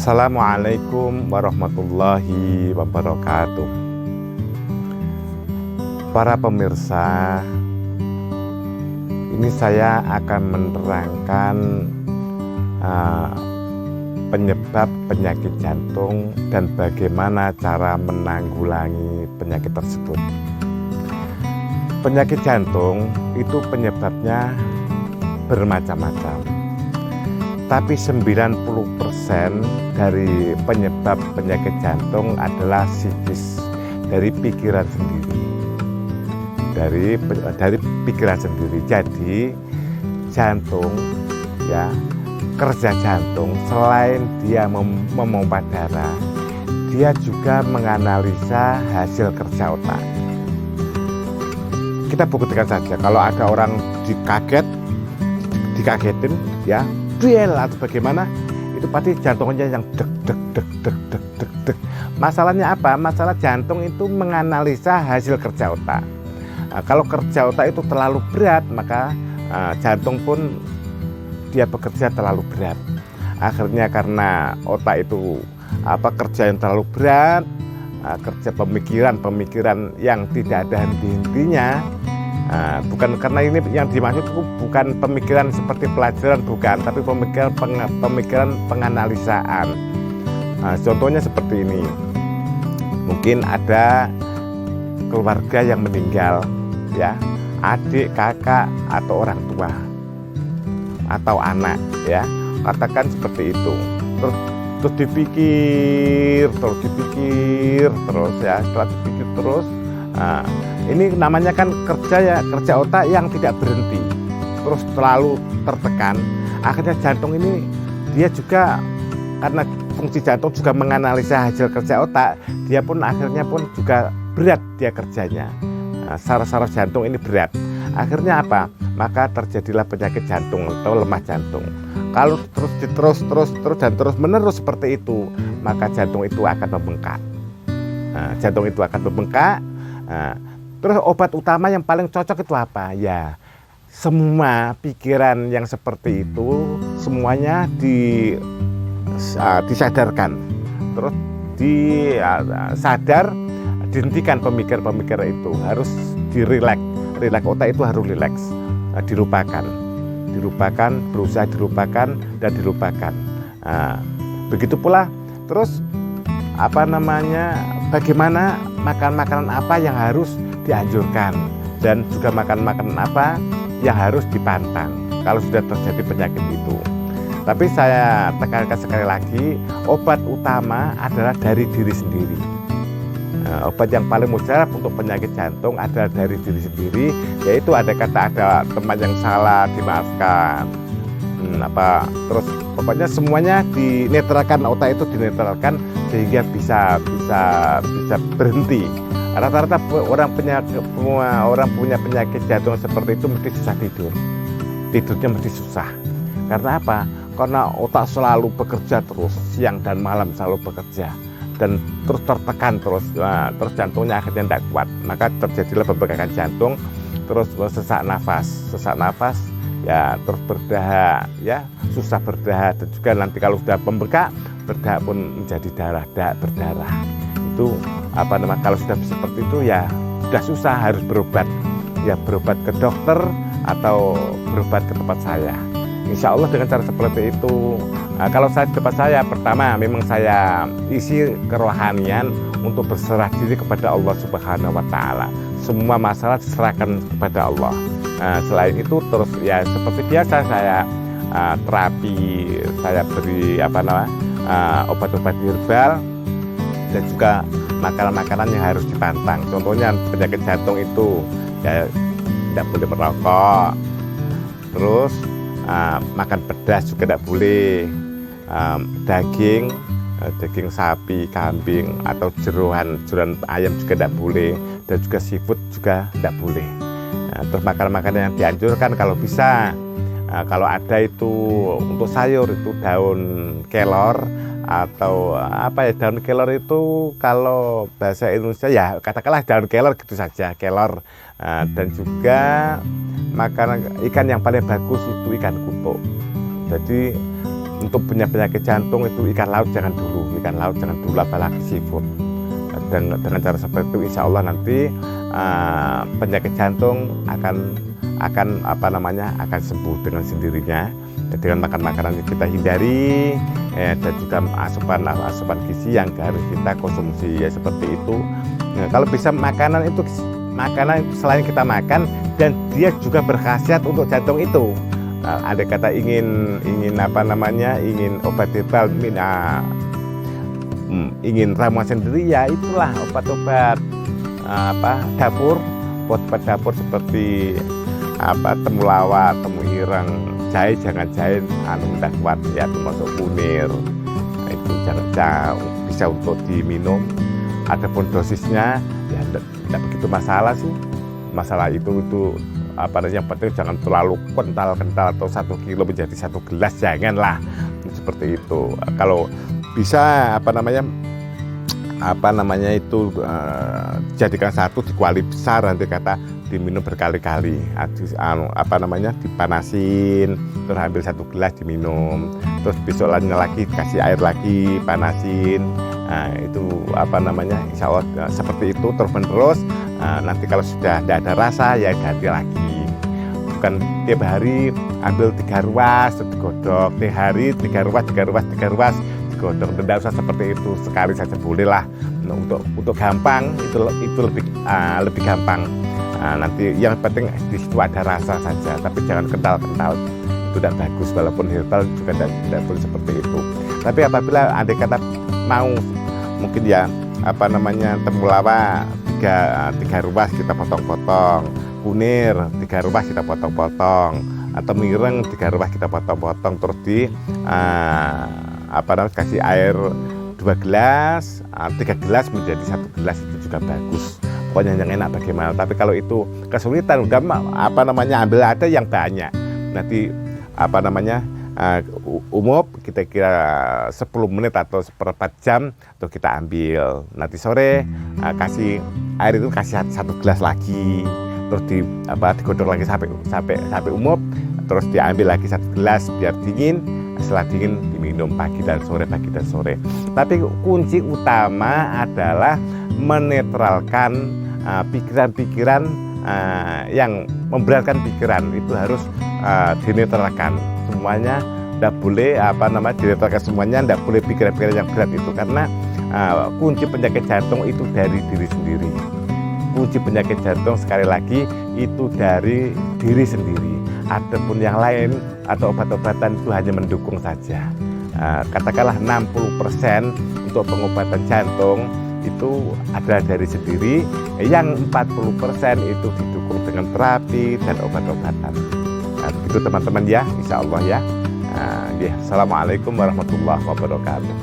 Assalamualaikum warahmatullahi wabarakatuh. Para pemirsa, ini saya akan menerangkan penyebab penyakit jantung dan bagaimana cara menanggulangi penyakit tersebut. Penyakit jantung itu penyebabnya bermacam-macam. Tapi 90% dari penyebab penyakit jantung adalah psikis, dari pikiran sendiri. Dari pikiran sendiri. Jadi jantung, ya, kerja jantung selain dia memompa darah, dia juga menganalisa hasil kerja otak. Kita buktikan saja kalau ada orang dikagetin, ya, duel atau bagaimana, itu pasti jantungnya yang deg deg deg deg deg deg deg. Masalahnya apa? Masalah jantung itu menganalisa hasil kerja otak. Kalau kerja otak itu terlalu berat, maka jantung pun dia bekerja terlalu berat. Akhirnya karena otak itu kerja yang terlalu berat, kerja pemikiran yang tidak ada henti-hentinya. Bukan karena ini yang dimaksud bukan pemikiran seperti pelajaran, bukan, tapi pemikiran penganalisaan. Contohnya seperti ini, mungkin ada keluarga yang meninggal, ya, adik, kakak, atau orang tua, atau anak, ya, katakan seperti itu. Terus dipikir terus, ya, setelah dipikir terus. Ini namanya kan kerja otak yang tidak berhenti, terus terlalu tertekan. Akhirnya jantung ini dia juga, karena fungsi jantung juga menganalisa hasil kerja otak, dia pun akhirnya pun juga berat dia kerjanya. Saraf-saraf jantung ini berat. Akhirnya apa? Maka terjadilah penyakit jantung atau lemah jantung. Kalau terus menerus seperti itu, maka jantung itu akan membengkak. Jantung itu akan membengkak. Terus obat utama yang paling cocok itu apa? Ya, semua pikiran yang seperti itu semuanya disadarkan. Terus dihentikan pemikiran itu, harus dirileks. Otak itu harus rileks, dilupakan, berusaha dilupakan dan dilupakan. Begitu pula terus bagaimana makanan apa yang harus dianjurkan, dan juga makanan apa yang harus dipantang kalau sudah terjadi penyakit itu. Tapi saya tekankan sekali lagi, obat utama adalah dari diri sendiri. Obat yang paling mujarab untuk penyakit jantung adalah dari diri sendiri, yaitu ada teman yang salah, dimaafkan. Terus pokoknya semuanya dinetralkan, otak itu dinetralkan sehingga bisa berhenti. Rata-rata orang punya penyakit jantung seperti itu mesti susah tidurnya mesti susah. Karena apa? Karena otak selalu bekerja terus, siang dan malam selalu bekerja, dan terus tertekan terus jantungnya akhirnya tidak kuat, maka terjadilah pembengkakan jantung, terus sesak nafas, ya, terus berdahak, ya, susah berdahak, dan juga nanti kalau sudah pembengkak, berdahak pun menjadi berdarah. Itu kalau sudah seperti itu, ya sudah susah, harus berobat, ya, berobat ke dokter atau berobat ke tempat saya. Insya Allah dengan cara seperti itu. Kalau saya di tempat saya, pertama memang saya isi kerohanian untuk berserah diri kepada Allah Subhanahu wa Ta'ala. Semua masalah diserahkan kepada Allah. Selain itu terus, ya, seperti biasa saya terapi, saya beri obat-obat herbal, dan juga makanan-makanan yang harus dipantang. Contohnya penyakit jantung itu, ya, tidak boleh merokok, terus makan pedas juga tidak boleh, daging sapi, kambing, atau jeroan ayam juga tidak boleh, dan juga seafood juga tidak boleh. Terus makanan-makanan yang dianjurkan kalau bisa, kalau ada itu untuk sayur itu daun kelor, atau daun kelor itu kalau bahasa Indonesia, ya, katakanlah daun kelor gitu saja, kelor. Dan juga makanan ikan yang paling bagus itu ikan kutuk. Jadi untuk punya penyakit jantung itu ikan laut jangan dulu, apalagi seafood. Dan dengan cara seperti itu insya Allah nanti penyakit jantung akan sembuh dengan sendirinya dengan makan makanan yang kita hindari, dan juga asupan gizi yang harus kita konsumsi ya seperti itu. Nah, kalau bisa makanan itu selain kita makan dan dia juga berkhasiat untuk jantung itu. Ada kata ingin obat herbal, ingin ramuan sendiri, ya itulah obat-obat dapur seperti temulawak, temu ireng, jahe jangan jahe minta kuat ya, termasuk kunir. Nah, itu jangan bisa untuk diminum. Adapun dosisnya ya tidak begitu masalah sih. Masalah itu yang penting jangan terlalu kental atau 1 kilo menjadi 1 gelas, janganlah seperti itu. Kalau bisa jadikan satu di kuali besar, nanti kata diminum berkali-kali, dipanasin, terus ambil 1 gelas diminum, terus besok lagi kasih air lagi, panasin. Nah, itu insya Allah seperti itu terus menerus. Nanti kalau sudah tidak ada rasa ya ganti lagi, bukan tiap hari ambil 3 ruas digodok, tiap hari 3 ruas digodok. Tidak usah seperti itu, sekali saja bolehlah. Untuk gampang itu lebih gampang. Nanti yang penting di situ ada rasa saja, tapi jangan kental, itu tidak bagus. Walaupun herbal juga tidak boleh seperti itu. Tapi apabila andai kata mau mungkin ya temulawak 3 ruas kita potong-potong, kunir 3 ruas kita potong-potong, atau mireng 3 ruas kita potong-potong, terus kasih air 2 gelas, 3 gelas menjadi 1 gelas, itu juga bagus. Pokoknya yang enak bagaimana. Tapi kalau itu kesulitan, udah ambil ada yang banyak. Nanti kita kira 10 menit atau seperempat jam tuh kita ambil. Nanti sore kasih air itu kasih 1 gelas lagi, terus digodok lagi sampai umum, terus diambil lagi 1 gelas biar dingin. Setelah dingin diminum pagi dan sore. Tapi kunci utama adalah menetralkan pikiran-pikiran yang memberatkan pikiran. Itu harus dinetralkan semuanya. Tidak boleh dinetralkan semuanya, tidak boleh pikiran-pikiran yang berat itu, karena kunci penyakit jantung itu dari diri sendiri. Kunci penyakit jantung sekali lagi itu dari diri sendiri. Adapun yang lain atau obat-obatan itu hanya mendukung saja. Katakanlah 60% untuk pengobatan jantung itu adalah dari sendiri, yang 40% itu didukung dengan terapi dan obat-obatan. Nah, begitu teman-teman ya, insya Allah ya. Assalamualaikum warahmatullahi wabarakatuh.